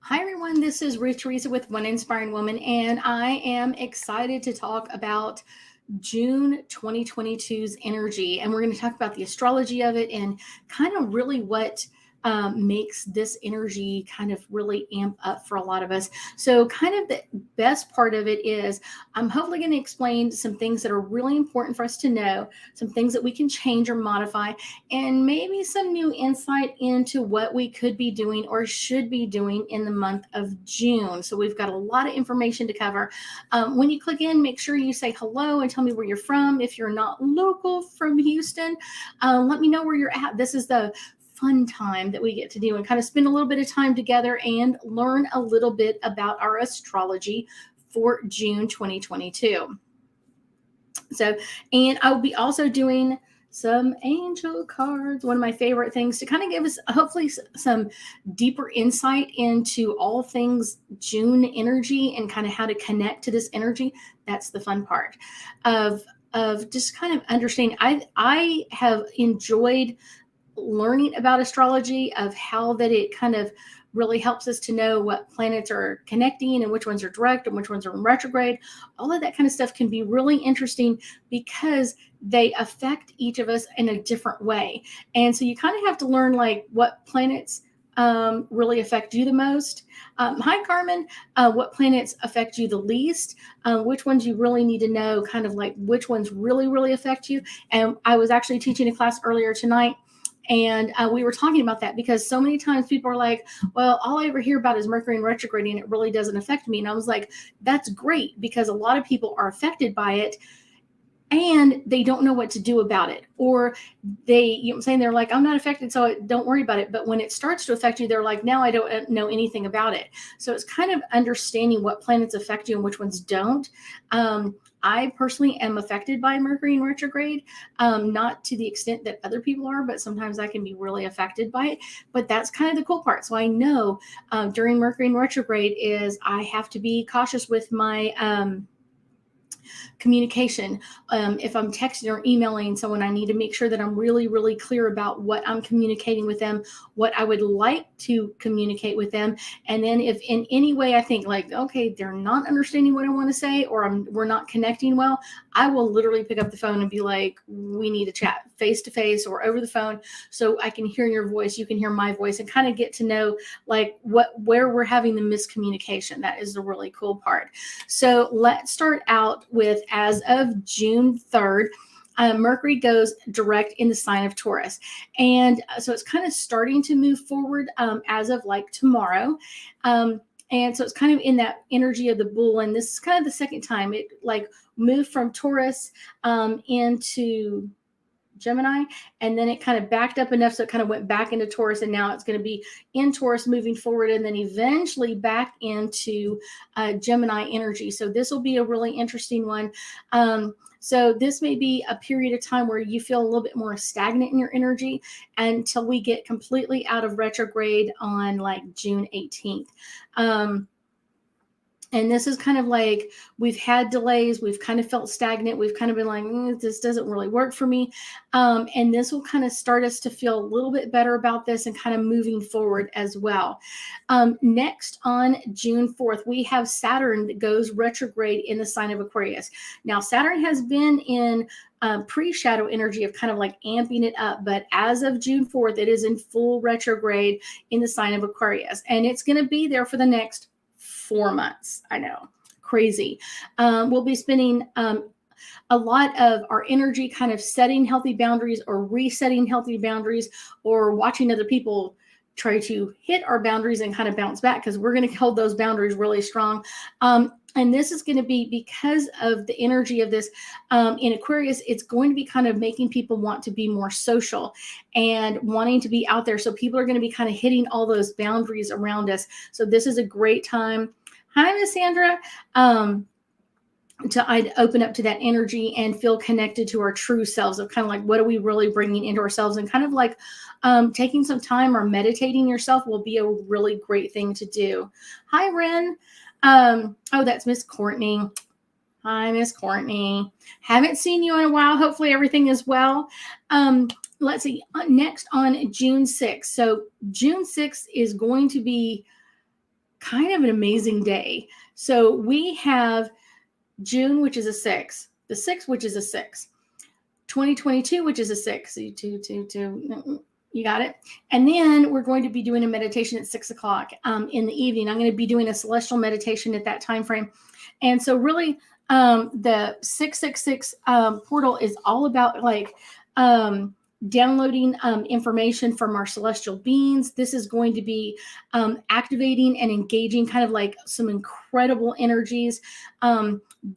Hi, everyone. This is Ruth Theresa with One Inspiring Woman, and I am excited to talk about June 2022's energy. And we're going to talk about the astrology of it and kind of really what makes this energy kind of really amp up for a lot of us. So, kind of the best part of it is I'm hopefully going to explain some things that are really important for us to know, some things that we can change or modify, and maybe some new insight into what we could be doing or should be doing in the month of June. So, we've got a lot of information to cover. When you click in, make sure you say hello and tell me where you're from. If you're not local from Houston, let me know where you're at. This is the fun time that we get to do and kind of spend a little bit of time together and learn a little bit about our astrology for June 2022. So, and I'll be also doing some angel cards, one of my favorite things to kind of give us hopefully some deeper insight into all things June energy and kind of how to connect to this energy. That's the fun part of just kind of understanding. I have enjoyed learning about astrology, of how that it kind of really helps us to know what planets are connecting and which ones are direct and which ones are in retrograde. All of that kind of stuff can be really interesting because they affect each of us in a different way. And so you kind of have to learn like what planets really affect you the most. Hi, Carmen. What planets affect you the least? Which ones you really need to know, kind of like which ones really, really affect you. And I was actually teaching a class earlier tonight, and we were talking about that because so many times people are like, well, all I ever hear about is Mercury in retrograde and it really doesn't affect me. And I was like, that's great, because a lot of people are affected by it and they don't know what to do about it. Or they, you know what I'm saying? They're like, I'm not affected, so don't worry about it. But when it starts to affect you, they're like, now I don't know anything about it. So it's kind of understanding what planets affect you and which ones don't. I personally am affected by Mercury in retrograde, not to the extent that other people are, but sometimes I can be really affected by it. But that's kind of the cool part. So I know during Mercury in retrograde is I have to be cautious with my communication. If I'm texting or emailing someone, I need to make sure that I'm really, really clear about what I'm communicating with them, what I would like to communicate with them. And then if in any way I think like, okay, they're not understanding what I want to say, or we're not connecting well, I will literally pick up the phone and be like, we need to chat face to face or over the phone, so I can hear your voice, you can hear my voice, and kind of get to know like where we're having the miscommunication. That is the really cool part. So let's start out with, as of June 3rd, Mercury goes direct in the sign of Taurus. And so it's kind of starting to move forward as of like tomorrow. And so it's kind of in that energy of the bull. And this is kind of the second time it like moved from Taurus into Gemini, and then it kind of backed up enough so it kind of went back into Taurus, and now it's going to be in Taurus moving forward, and then eventually back into Gemini energy. So this will be a really interesting one. So this may be a period of time where you feel a little bit more stagnant in your energy until we get completely out of retrograde on like June 18th. And this is kind of like, we've had delays, we've kind of felt stagnant, we've kind of been like, this doesn't really work for me. And this will kind of start us to feel a little bit better about this and kind of moving forward as well. Next, on June 4th, we have Saturn that goes retrograde in the sign of Aquarius. Now, Saturn has been in pre-shadow energy of kind of like amping it up, but as of June 4th, it is in full retrograde in the sign of Aquarius. And it's going to be there for the next 4 months. I know, crazy. We'll be spending a lot of our energy kind of setting healthy boundaries or resetting healthy boundaries, or watching other people try to hit our boundaries and kind of bounce back, because we're going to hold those boundaries really strong. And this is going to be because of the energy of this in Aquarius. It's going to be kind of making people want to be more social and wanting to be out there. So people are going to be kind of hitting all those boundaries around us. So this is a great time. Hi, Miss Sandra. I'd open up to that energy and feel connected to our true selves, of kind of like, what are we really bringing into ourselves, and kind of like taking some time or meditating yourself will be a really great thing to do. Hi, Ren. Oh, that's Miss Courtney. Hi, Miss Courtney. Haven't seen you in a while. Hopefully everything is well. Let's see. Next, on June 6th. So June 6th is going to be kind of an amazing day. So we have June, which is a 6, the 6th, which is a 6, 2022, which is a 6. So 2. You got it. And then we're going to be doing a meditation at 6 o'clock in the evening. I'm going to be doing a celestial meditation at that time frame. And so really the 666 portal is all about like downloading information from our celestial beings. This is going to be activating and engaging kind of like some incredible energies.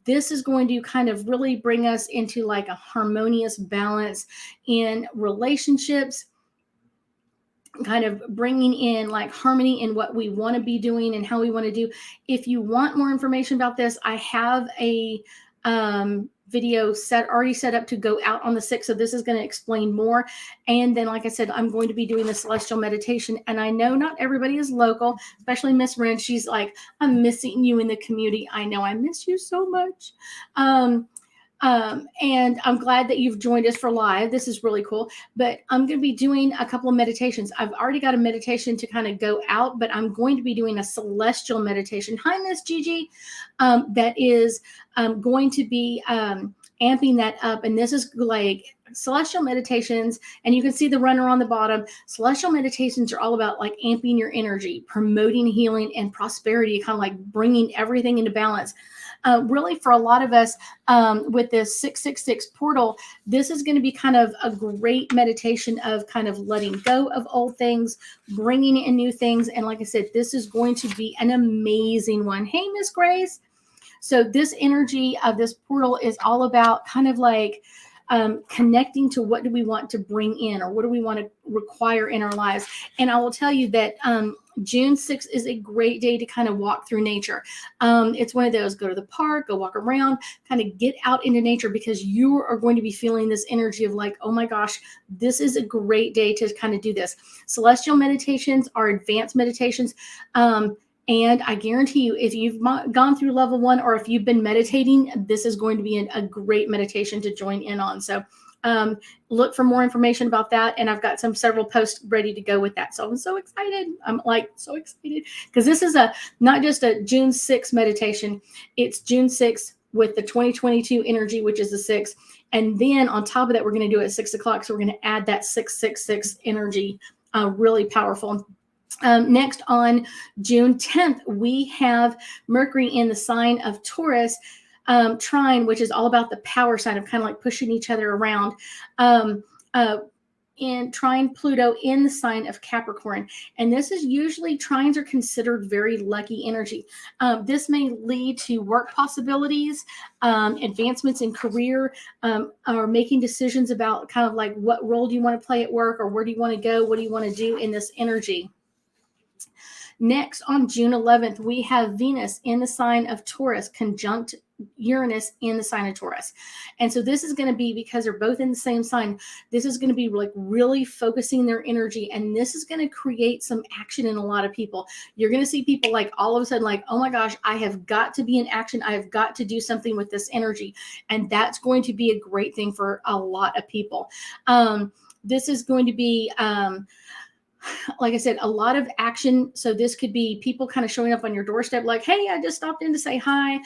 This is going to kind of really bring us into like a harmonious balance in relationships, kind of bringing in like harmony in what we want to be doing and how we want to do. If you want more information about this, I have a video already set up to go out on the 6th. So this is going to explain more. And then, like I said, I'm going to be doing the celestial meditation. And I know not everybody is local, especially Miss Ren. She's like, I'm missing you in the community. I know I miss you so much. And I'm glad that you've joined us for live. This is really cool. But I'm going to be doing a couple of meditations. I've already got a meditation to kind of go out, but I'm going to be doing a celestial meditation. Hi, Miss Gigi. That is going to be amping that up. And this is like celestial meditations. And you can see the runner on the bottom. Celestial meditations are all about like amping your energy, promoting healing and prosperity, kind of like bringing everything into balance. Really, for a lot of us with this 666 portal, this is going to be kind of a great meditation of kind of letting go of old things, bringing in new things. And like I said, this is going to be an amazing one. Hey, Miss Grace. So this energy of this portal is all about kind of like connecting to what do we want to bring in or what do we want to require in our lives. And I will tell you that June 6th is a great day to kind of walk through nature. It's one of those, go to the park, go walk around, kind of get out into nature, because you are going to be feeling this energy of like, oh my gosh, this is a great day to kind of do this. Celestial meditations are advanced meditations. And I guarantee you, if you've gone through level 1 or if you've been meditating, this is going to be a great meditation to join in on. So look for more information about that. And I've got several posts ready to go with that. So I'm so excited. I'm like so excited because this is not just a June 6th meditation. It's June 6th with the 2022 energy, which is the 6th. And then on top of that, we're going to do it at 6 o'clock. So we're going to add that 666 energy, really powerful. Next, on June 10th, we have Mercury in the sign of Taurus, trine, which is all about the power sign of kind of like pushing each other around, in trine Pluto in the sign of Capricorn. And this is usually, trines are considered very lucky energy. This may lead to work possibilities, advancements in career, or making decisions about kind of like what role do you want to play at work, or where do you want to go, what do you want to do in this energy. Next, on June 11th, we have Venus in the sign of Taurus conjunct Uranus in the sign of Taurus. And so this is going to be, because they're both in the same sign, this is going to be like really focusing their energy. And this is going to create some action in a lot of people. You're going to see people like all of a sudden like, oh my gosh, I have got to be in action. I have got to do something with this energy. And that's going to be a great thing for a lot of people. This is going to be, like I said, a lot of action. So this could be people kind of showing up on your doorstep like, hey, I just stopped in to say hi.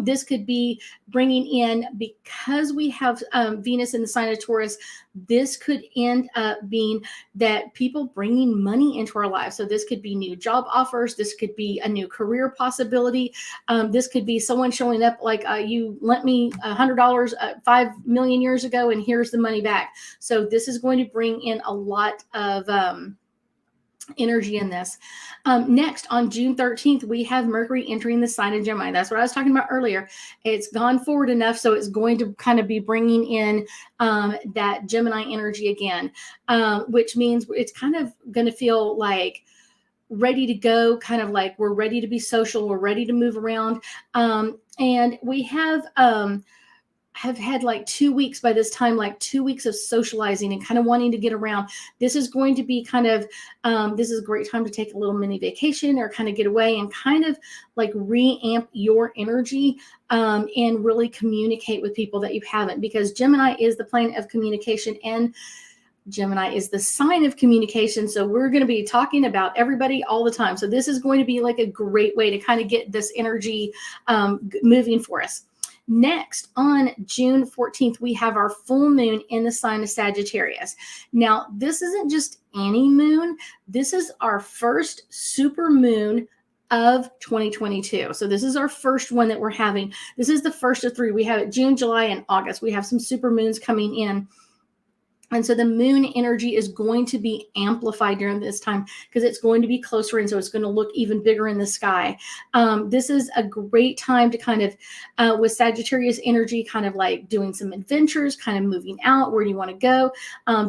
This could be bringing in, because we have Venus in the sign of Taurus, this could end up being that people bringing money into our lives. So this could be new job offers. This could be a new career possibility. This could be someone showing up like, you lent me $100 5 million years ago, and here's the money back. So this is going to bring in a lot of energy in this. Next, on June 13th, we have Mercury entering the sign of Gemini. That's what I was talking about earlier. It's gone forward enough, so it's going to kind of be bringing in that Gemini energy again, which means it's kind of going to feel like ready to go, kind of like we're ready to be social, we're ready to move around. And we have had like 2 weeks by this time, like 2 weeks of socializing and kind of wanting to get around. This is going to be kind of, this is a great time to take a little mini vacation or kind of get away and kind of like re-amp your energy and really communicate with people that you haven't, because Gemini is the planet of communication. And Gemini is the sign of communication. So we're going to be talking about everybody all the time. So this is going to be like a great way to kind of get this energy moving for us. Next, on June 14th, we have our full moon in the sign of Sagittarius. Now, this isn't just any moon. This is our first super moon of 2022. So this is our first one that we're having. This is the first of three. We have it June, July, and August. We have some super moons coming in. And so the moon energy is going to be amplified during this time because it's going to be closer. And so it's going to look even bigger in the sky. This is a great time to kind of, with Sagittarius energy, kind of like doing some adventures, kind of moving out. Where do you want to go?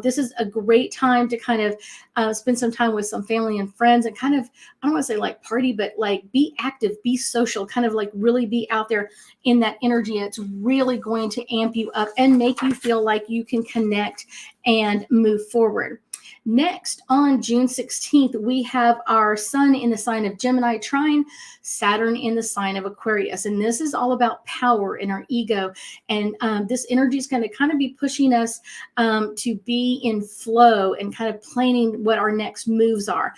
This is a great time to kind of spend some time with some family and friends and kind of, I don't want to say like party, but like be active, be social, kind of like really be out there in that energy. It's really going to amp you up and make you feel like you can connect and move forward. Next, on June 16th, we have our sun in the sign of Gemini trine Saturn in the sign of Aquarius. And this is all about power in our ego. And this energy is going to kind of be pushing us to be in flow and kind of planning what our next moves are.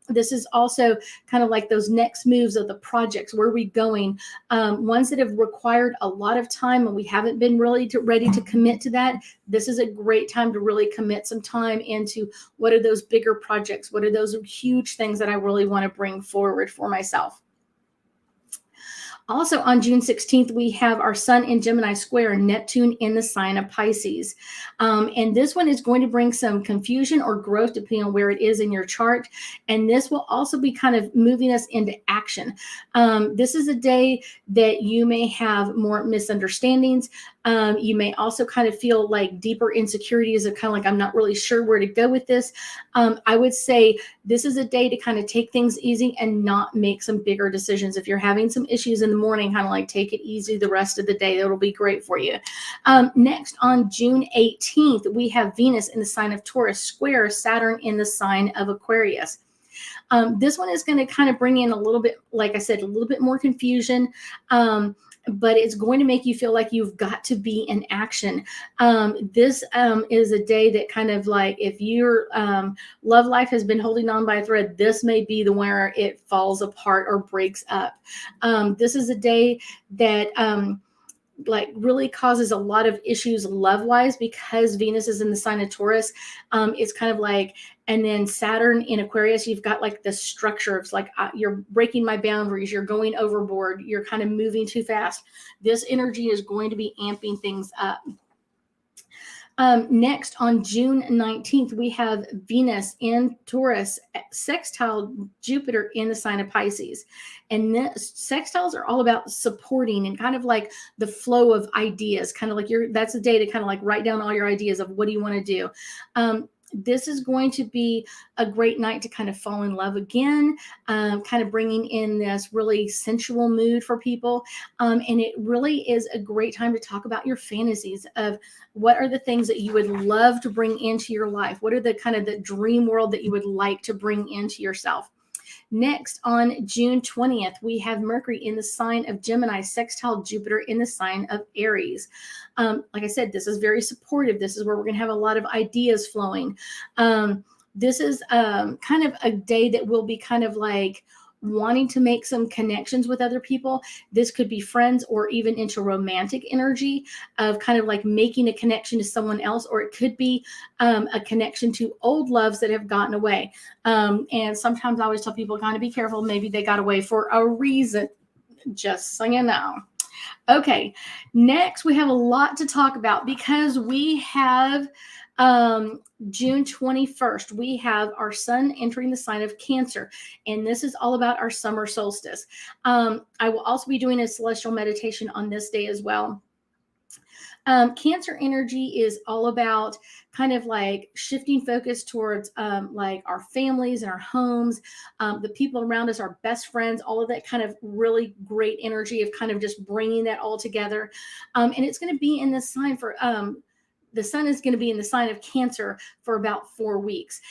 This is also kind of like those next moves of the projects. Where are we going? Ones that have required a lot of time and we haven't been really ready to commit to that. This is a great time to really commit some time into what are those bigger projects? What are those huge things that I really want to bring forward for myself? Also on June 16th, we have our sun in Gemini square Neptune in the sign of Pisces. And this one is going to bring some confusion or growth depending on where it is in your chart. And this will also be kind of moving us into action. This is a day that you may have more misunderstandings. You may also kind of feel like deeper insecurities of kind of like, I'm not really sure where to go with this. I would say this is a day to kind of take things easy and not make some bigger decisions. If you're having some issues in the morning, kind of like take it easy the rest of the day. That'll be great for you. Next, on June 18th, we have Venus in the sign of Taurus square Saturn in the sign of Aquarius. This one is going to kind of bring in a little bit, like I said, a little bit more confusion. But it's going to make you feel like you've got to be in action. This is a day that kind of like, if your love life has been holding on by a thread, this may be the where it falls apart or breaks up. This is a day that like really causes a lot of issues love-wise because Venus is in the sign of Taurus. It's kind of like, and then Saturn in Aquarius, you've got like the structure. It's like you're breaking my boundaries. You're going overboard. You're kind of moving too fast. This energy is going to be amping things up. Next, on June 19th, we have Venus in Taurus sextile Jupiter in the sign of Pisces. And sextiles are all about supporting and kind of like the flow of ideas, kind of like that's a day to kind of like write down all your ideas of what do you want to do. This is going to be a great night to kind of fall in love again, kind of bringing in this really sensual mood for people. And it really is a great time to talk about your fantasies of what are the things that you would love to bring into your life? What are the kind of the dream world that you would like to bring into yourself? Next, on June 20th, we have Mercury in the sign of Gemini, sextile Jupiter in the sign of Aries. Like I said, this is very supportive. This is where we're going to have a lot of ideas flowing. This is kind of a day that will be kind of like wanting to make some connections with other people. This could be friends or even into romantic energy of kind of like making a connection to someone else, or it could be a connection to old loves that have gotten away. And sometimes I always tell people kind of be careful. Maybe they got away for a reason, just so you know. Okay, next we have a lot to talk about because we have June 21st, we have our sun entering the sign of Cancer, and this is all about our summer solstice. I will also be doing a celestial meditation on this day as well. Cancer energy is all about kind of like shifting focus towards like our families and our homes, the people around us, our best friends, all of that kind of really great energy of kind of just bringing that all together. And it's going to be in this sign for the sun is going to be in the sign of Cancer for about 4 weeks.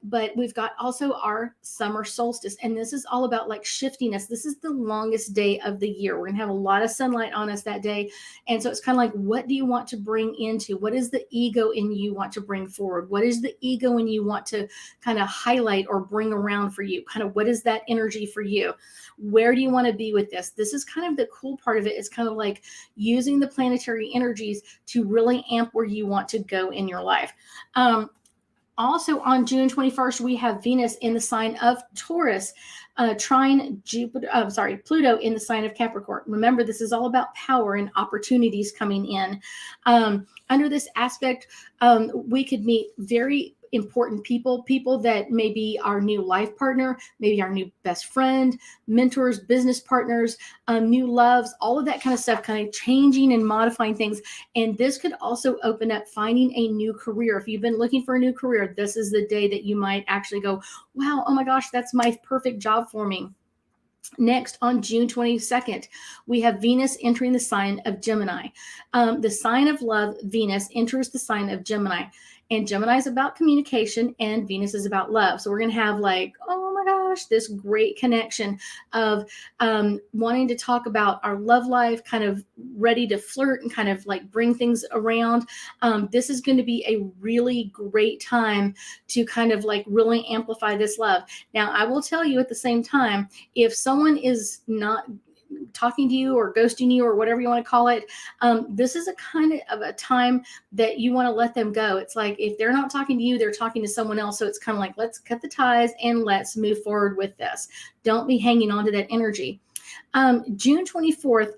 But we've got also our summer solstice, and this is all about like shiftiness. This is the longest day of the year. We're going to have a lot of sunlight on us that day. And so it's kind of like, what do you want to bring into? What is the ego in you want to bring forward? What is the ego in you want to kind of highlight or bring around for you? Kind of what is that energy for you? Where do you want to be with this? This is kind of the cool part of it. It's kind of like using the planetary energies to really amp where you want to go in your life. Also on June 21st, we have Venus in the sign of Taurus, trine Pluto in the sign of Capricorn. Remember, this is all about power and opportunities coming in. Under this aspect, we could meet very important people that may be our new life partner, maybe our new best friend, mentors, business partners, new loves, all of that kind of stuff, kind of changing and modifying things. And this could also open up finding a new career. If you've been looking for a new career, this is the day that you might actually go, wow, oh my gosh, that's my perfect job for me. Next, on June 22nd, we have Venus entering the sign of Gemini. The sign of love, Venus, enters the sign of Gemini. And Gemini is about communication and Venus is about love. So we're going to have like, oh my gosh, this great connection of wanting to talk about our love life, kind of ready to flirt and kind of like bring things around. This is going to be a really great time to kind of like really amplify this love. Now, I will tell you at the same time, if someone is not talking to you or ghosting you or whatever you want to call it, this is a kind of a time that you want to let them go. It's like if they're not talking to you, they're talking to someone else. So it's kind of like, let's cut the ties and let's move forward with this. Don't be hanging on to that energy. June 24th,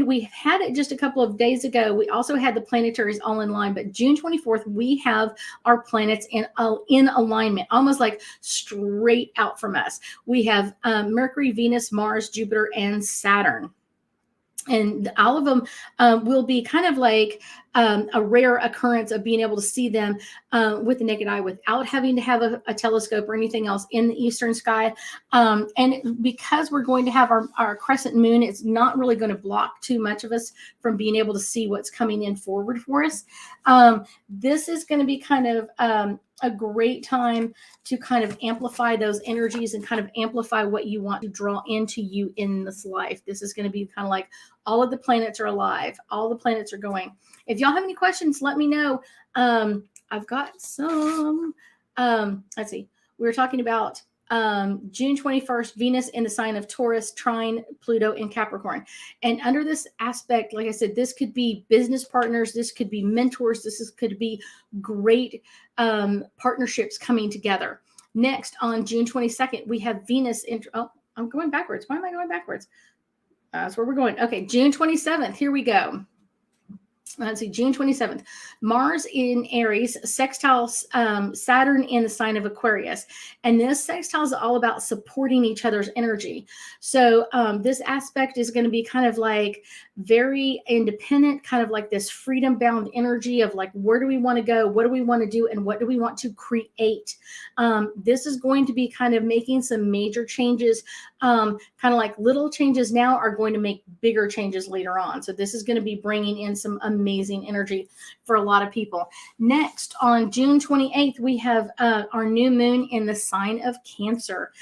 we had it just a couple of days ago. We also had the planetaries all in line, but June 24th, we have our planets in alignment, almost like straight out from us. We have Mercury, Venus, Mars, Jupiter, and Saturn. And all of them will be kind of like a rare occurrence of being able to see them with the naked eye without having to have a telescope or anything else in the eastern sky. And because we're going to have our crescent moon, it's not really going to block too much of us from being able to see what's coming in forward for us. This is going to be kind of a great time to kind of amplify those energies and kind of amplify what you want to draw into you in this life. This is going to be kind of like all of the planets are alive. All the planets are going. If y'all have any questions, let me know. I've got some. Let's see. We were talking about June 21st, Venus in the sign of Taurus, trine Pluto in Capricorn. And under this aspect, like I said, this could be business partners, this could be mentors, could be great partnerships coming together. Next, on June 22nd, we have Venus I'm going backwards. Why am I going backwards? That's where we're going. Okay, June 27th, here we go. Let's see, June 27th, Mars in Aries, sextiles Saturn in the sign of Aquarius. And this sextile is all about supporting each other's energy. So this aspect is going to be kind of like very independent, kind of like this freedom bound energy of like, where do we want to go? What do we want to do? And what do we want to create? This is going to be kind of making some major changes, kind of like little changes now are going to make bigger changes later on. So this is going to be bringing in some amazing energy for a lot of people. Next, on June 28th, we have our new moon in the sign of Cancer.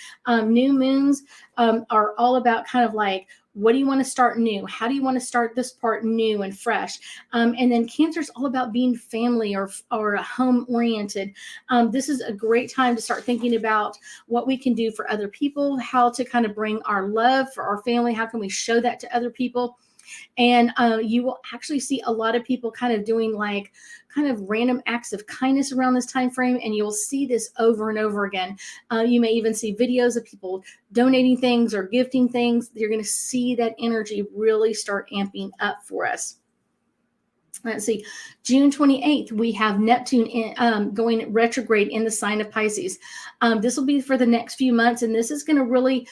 New moons are all about kind of like, what do you want to start new? How do you want to start this part new and fresh? And then Cancer is all about being family or home oriented. This is a great time to start thinking about what we can do for other people, how to kind of bring our love for our family. How can we show that to other people? And you will actually see a lot of people kind of doing like kind of random acts of kindness around this time frame, and you'll see this over and over again. You may even see videos of people donating things or gifting things. You're going to see that energy really start amping up for us. Let's see, June 28th, we have Neptune going retrograde in the sign of Pisces. This will be for the next few months, and this is going to really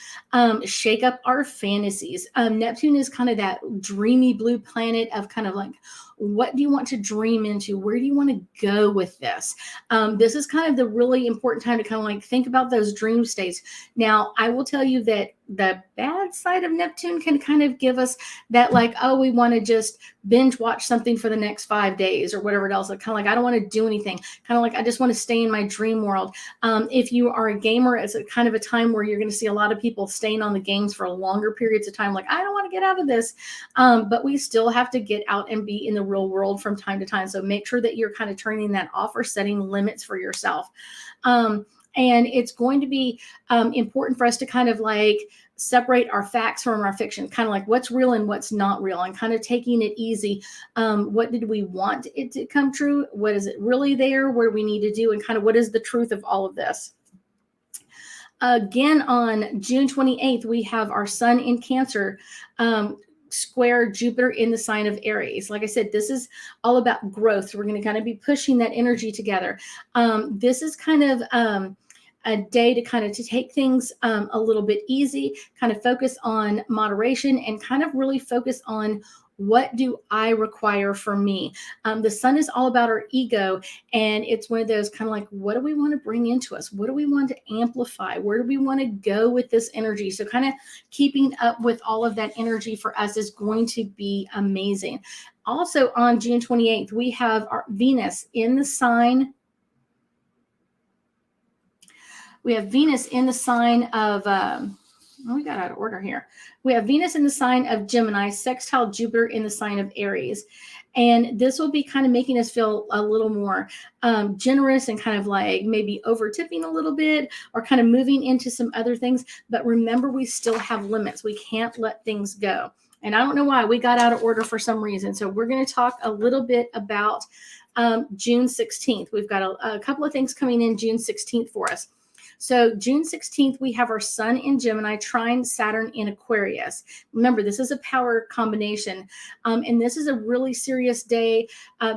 shake up our fantasies. Neptune is kind of that dreamy blue planet of kind of like, what do you want to dream into? Where do you want to go with this? This is kind of the really important time to kind of like think about those dream states. Now, I will tell you that the bad side of Neptune can kind of give us that, like, oh, we want to just binge watch something for the next 5 days or whatever else. Like, kind of like, I don't want to do anything. Kind of like, I just want to stay in my dream world. If you are a gamer, it's a kind of a time where you're going to see a lot of people staying on the games for longer periods of time. Like, I don't want to get out of this. But we still have to get out and be in the real world from time to time. So make sure that you're kind of turning that off or setting limits for yourself. And it's going to be important for us to kind of like separate our facts from our fiction, kind of like what's real and what's not real, and kind of taking it easy. What did we want it to come true? What is it really there? What do we need to do? And kind of what is the truth of all of this? Again, on June 28th, we have our sun in Cancer square Jupiter in the sign of Aries. Like I said, this is all about growth. So we're going to kind of be pushing that energy together. This is kind of a day to kind of to take things a little bit easy, kind of focus on moderation, and kind of really focus on what do I require for me. The sun is all about our ego, and it's one of those kind of like, what do we want to bring into us? What do we want to amplify? Where do we want to go with this energy? So kind of keeping up with all of that energy for us is going to be amazing. Also on June 28th, we have our Venus in the sign. We have Venus in the sign of, we got out of order here. We have Venus in the sign of Gemini, sextile Jupiter in the sign of Aries. And this will be kind of making us feel a little more generous and kind of like maybe over tipping a little bit or kind of moving into some other things. But remember, we still have limits. We can't let things go. And I don't know why we got out of order for some reason. So we're going to talk a little bit about June 16th. We've got a couple of things coming in June 16th for us. So June 16th, we have our sun in Gemini trine Saturn in Aquarius. Remember, this is a power combination. And this is a really serious day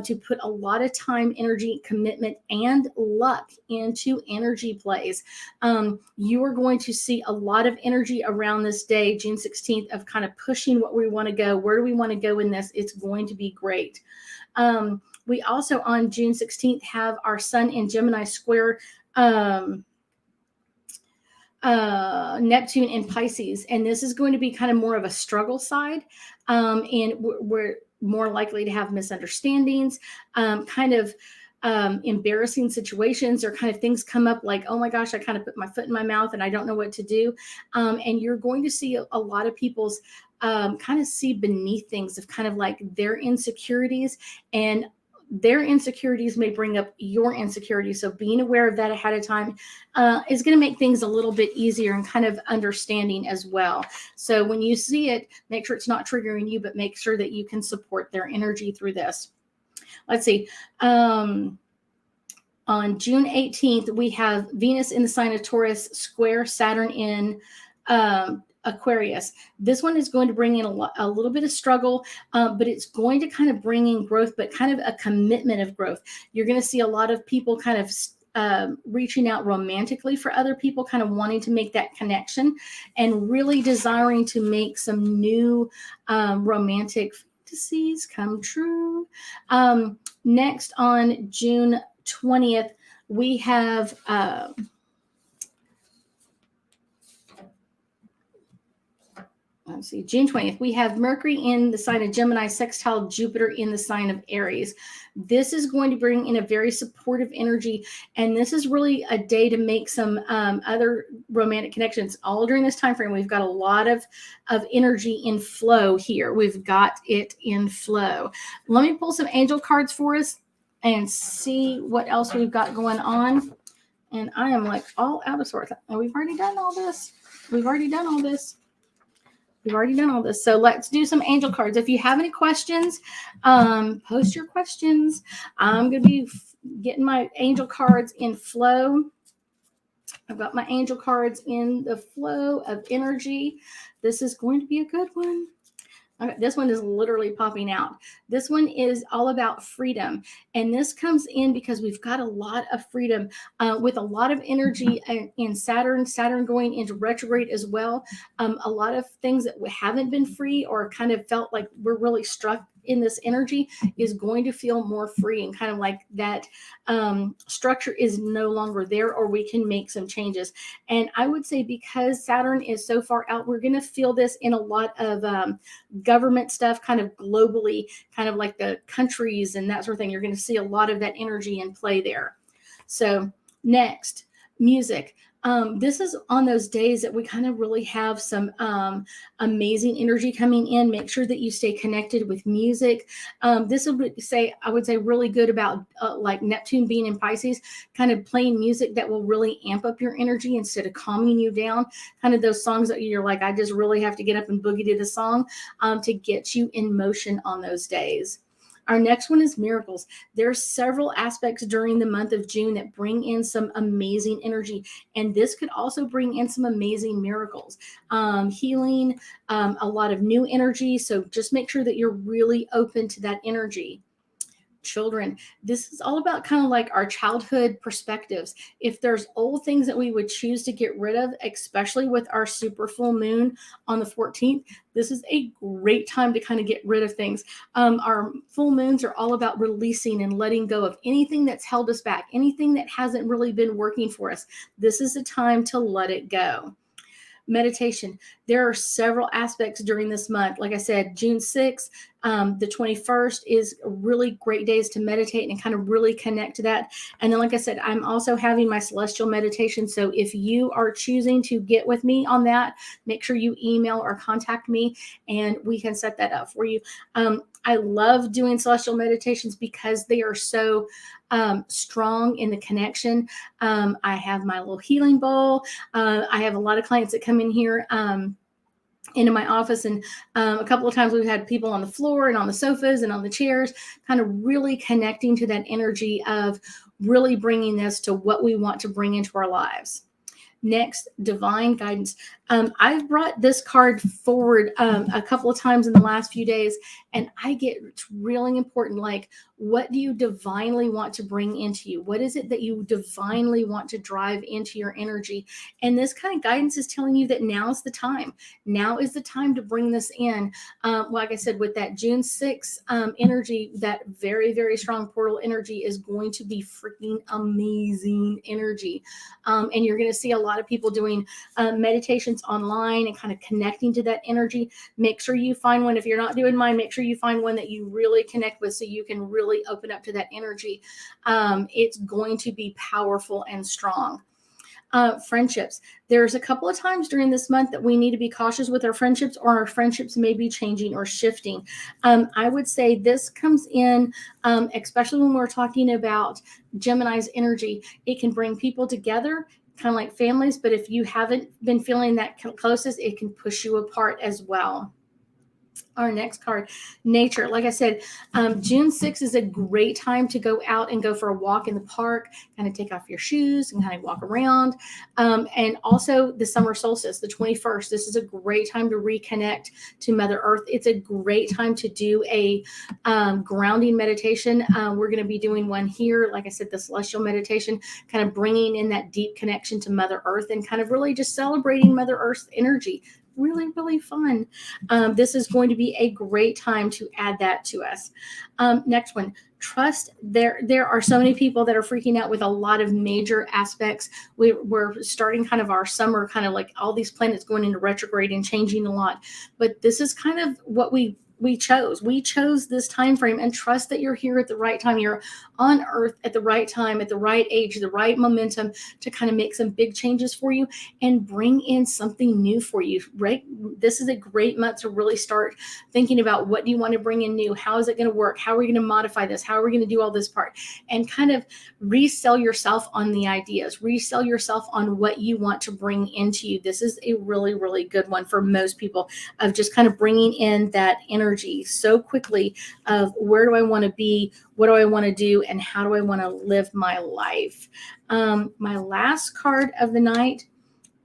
to put a lot of time, energy, commitment, and luck into energy plays. You are going to see a lot of energy around this day, June 16th, of kind of pushing what we want to go. Where do we want to go in this? It's going to be great. We also on June 16th have our sun in Gemini square Neptune in Pisces, and this is going to be kind of more of a struggle side, and we're more likely to have misunderstandings, kind of embarrassing situations, or kind of things come up like, oh my gosh, I kind of put my foot in my mouth and I don't know what to do, and you're going to see a lot of people's kind of see beneath things of kind of like their insecurities, and their insecurities may bring up your insecurities. So being aware of that ahead of time is going to make things a little bit easier and kind of understanding as well. So when you see it, make sure it's not triggering you, but make sure that you can support their energy through this. Let's see. On June 18th, we have Venus in the sign of Taurus square Saturn in Aquarius. This one is going to bring in a little bit of struggle, but it's going to kind of bring in growth, but kind of a commitment of growth. You're going to see a lot of people kind of reaching out romantically for other people, kind of wanting to make that connection and really desiring to make some new romantic fantasies come true. Next on June 20th, we have let's see, June 20th, we have Mercury in the sign of Gemini, sextile Jupiter in the sign of Aries. This is going to bring in a very supportive energy, and this is really a day to make some other romantic connections. All during this time frame, we've got a lot of energy in flow here. We've got it in flow. Let me pull some angel cards for us and see what else we've got going on. And I am like all out of sorts. Oh, we've already done all this. We've already done all this. So let's do some angel cards. If you have any questions, post your questions. I'm going to be getting my angel cards in flow. I've got my angel cards in the flow of energy. This is going to be a good one. Okay, this one is literally popping out. This one is all about freedom. And this comes in because we've got a lot of freedom with a lot of energy in Saturn going into retrograde as well. A lot of things that haven't been free or kind of felt like we're really stuck in this energy is going to feel more free, and kind of like that structure is no longer there, or we can make some changes. And I would say because Saturn is so far out, we're going to feel this in a lot of government stuff, kind of globally, kind of like the countries and that sort of thing. You're going to see a lot of that energy in play there. So next, music. This is on those days that we kind of really have some amazing energy coming in. Make sure that you stay connected with music. This would say, I would say, really good about like Neptune being in Pisces, kind of playing music that will really amp up your energy instead of calming you down. Kind of those songs that you're like, I just really have to get up and boogie to the song to get you in motion on those days. Our next one is miracles. There are several aspects during the month of June that bring in some amazing energy. And this could also bring in some amazing miracles, healing, a lot of new energy. So just make sure that you're really open to that energy. Children, this is all about kind of like our childhood perspectives. If there's old things that we would choose to get rid of, especially with our super full moon on the 14th, this is a great time to kind of get rid of things. Our full moons are all about releasing and letting go of anything that's held us back, anything that hasn't really been working for us. This is the time to let it go. Meditation. There are several aspects during this month. Like I said, June 6th, the 21st is really great days to meditate and kind of really connect to that. And then, like I said, I'm also having my celestial meditation. So if you are choosing to get with me on that, make sure you email or contact me and we can set that up for you. I love doing celestial meditations because they are so strong in the connection. I have my little healing bowl. I have a lot of clients that come in here into my office, and a couple of times we've had people on the floor and on the sofas and on the chairs, kind of really connecting to that energy of really bringing this to what we want to bring into our lives. Next, divine guidance. I've brought this card forward a couple of times in the last few days, and I get it's really important. Like, what do you divinely want to bring into you? What is it that you divinely want to drive into your energy? And this kind of guidance is telling you that now is the time. Now is the time to bring this in. Like I said, with that June 6th energy, that very, very strong portal energy is going to be freaking amazing energy. And you're going to see a lot of people doing meditations online and kind of connecting to that energy. Make sure you find one. If you're not doing mine, make sure you find one that you really connect with so you can really open up to that energy. It's going to be powerful and strong. Friendships. There's a couple of times during this month that we need to be cautious with our friendships, or our friendships may be changing or shifting. I would say this comes in, especially when we're talking about Gemini's energy. It can bring people together, kind of like families, but if you haven't been feeling that closest, it can push you apart as well. Our next card, nature. Like I said, June 6th is a great time to go out and go for a walk in the park, kind of take off your shoes and kind of walk around. And also the summer solstice, the 21st, this is a great time to reconnect to Mother Earth. It's a great time to do a grounding meditation. We're going to be doing one here, like I said, the celestial meditation, kind of bringing in that deep connection to Mother Earth and kind of really just celebrating Mother Earth's energy. Really, really fun. This is going to be a great time to add that to us. Next one, trust. There are so many people that are freaking out with a lot of major aspects. We're starting kind of our summer, kind of like all these planets going into retrograde and changing a lot. But this is kind of what we chose. We chose this time frame, and trust that you're here at the right time. You're on Earth at the right time, at the right age, the right momentum to kind of make some big changes for you and bring in something new for you, right? This is a great month to really start thinking about, what do you want to bring in new? How is it going to work? How are we going to modify this? How are we going to do all this part? And kind of resell yourself on the ideas, resell yourself on what you want to bring into you. This is a really, really good one for most people, of just kind of bringing in that energy so quickly of, where do I want to be? What do I want to do? And how do I want to live my life? My last card of the night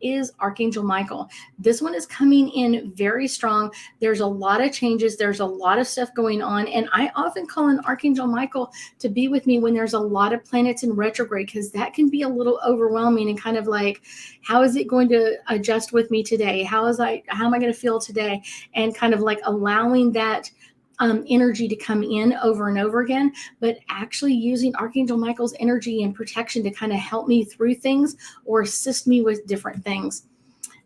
is Archangel Michael. This one is coming in very strong. There's a lot of changes. There's a lot of stuff going on. And I often call in Archangel Michael to be with me when there's a lot of planets in retrograde, because that can be a little overwhelming and kind of like, how is it going to adjust with me today? How am I going to feel today? And kind of like allowing that energy to come in over and over again, but actually using Archangel Michael's energy and protection to kind of help me through things or assist me with different things.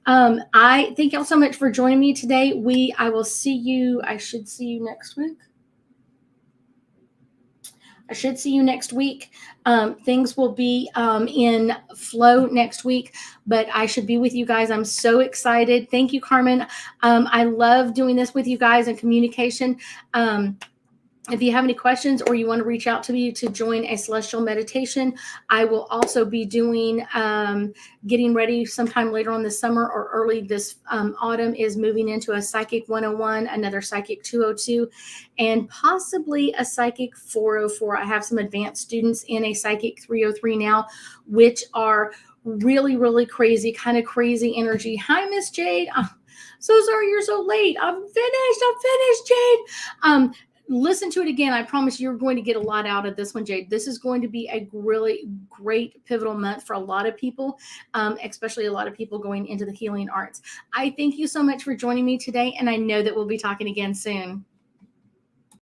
I thank y'all so much for joining me today. I will see you. I should see you next week. Things will be in flow next week, but I should be with you guys. I'm so excited. Thank you, Carmen. I love doing this with you guys and communication. If you have any questions or you want to reach out to me to join a celestial meditation, I will also be doing, getting ready sometime later on this summer or early this autumn, is moving into a Psychic 101, another Psychic 202, and possibly a Psychic 404. I have some advanced students in a Psychic 303 now, which are really, really crazy, kind of crazy energy. Hi, Miss Jade. Oh, so sorry you're so late. I'm finished, Jade. Listen to it again. I promise you're going to get a lot out of this one, Jade. This is going to be a really great pivotal month for a lot of people, especially a lot of people going into the healing arts. I thank you so much for joining me today, and I know that we'll be talking again soon.